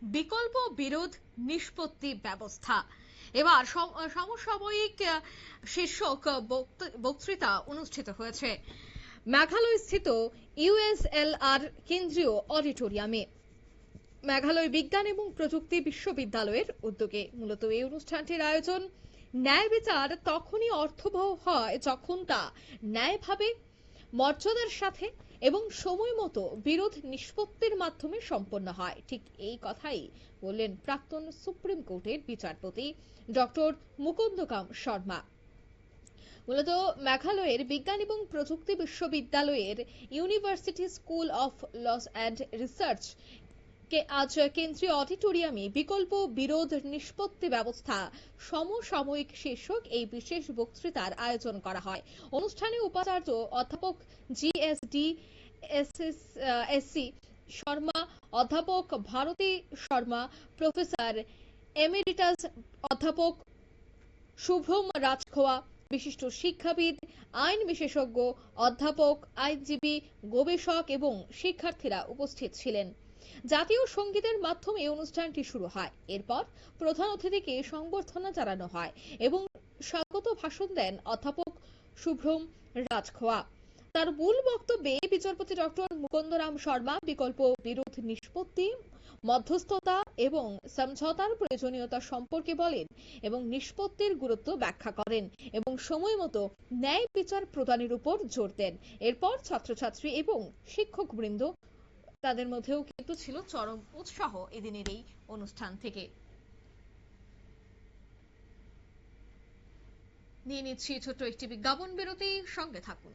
বিকল্প বিরোধ নিষ্পত্তি ব্যবস্থা। এবার সমসাময়িক শীর্ষক বক্তৃতা অনুষ্ঠিত হয়েছে মেঘালয় স্থিত ইউএসএলআর কেন্দ্রীয় অডিটোরিয়ামে। মেঘালয় বিজ্ঞান এবং প্রযুক্তি বিশ্ববিদ্যালয়ের উদ্যোগে মূলত এই অনুষ্ঠানটির আয়োজন। ন্যায় বিচার তখনই অর্থবহ হয় যখন তা ন্যায়ভাবে, মর্যাদার সাথে এবং সময় মতো বিরোধ নিষ্পত্তির মাধ্যমে সম্পন্ন হয়। ঠিক এই কথাই বললেন প্রাক্তন সুপ্রিম কোর্টের বিচারপতি ডক্টর মুকুন্দকাম শর্মা। মূলত মেঘালয়ের বিজ্ঞান এবং প্রযুক্তি বিশ্ববিদ্যালয়ের university school of laws and research আজ কেন্দ্রীয় অডিটোরিয়ামে বিকল্প বিরোধ নিষ্পত্তি ব্যবস্থা সমসাময়িক শীর্ষক এই বিশেষ বক্তৃতার আয়োজন করা হয়। অনুষ্ঠানে উপাচার্য অধ্যাপক জিএসডি এসসি শর্মা, অধ্যাপক ভারতী শর্মা, প্রফেসর এমেরিটাস অধ্যাপক শুভম রাজখোয়া, বিশিষ্ট শিক্ষাবিদ, আইন বিশেষজ্ঞ, অধ্যাপক, আইনজীবী, গবেষক এবং শিক্ষার্থীরা উপস্থিত ছিলেন। জাতীয় সঙ্গীতের মাধ্যমে অনুষ্ঠানটি শুরু হয়। এরপর প্রধান অতিথিকে সংবর্ধনা জানানো হয় এবং স্বাগত ভাষণ দেন অধ্যাপক শুভ্রম রাজখোয়া। তার মূল বক্তব্যে বিচারপতি ডক্টর মুকুন্দরাম শর্মা বিকল্প বিরোধ নিষ্পত্তি, মধ্যস্থতা এবং সমঝোতার প্রয়োজনীয়তা সম্পর্কে বলেন এবং নিষ্পত্তির গুরুত্ব ব্যাখ্যা করেন এবং সময় মতো ন্যায় বিচার প্রদানের উপর জোর দেন। এরপর ছাত্রছাত্রী এবং শিক্ষকবৃন্দ তাদের মধ্যেও কিন্তু ছিল চরম উৎসাহ এদিনের এই অনুষ্ঠান থেকে। নিয়ে নিচ্ছি ছোট্ট একটি বিজ্ঞাপন বিরতি, সঙ্গে থাকুন।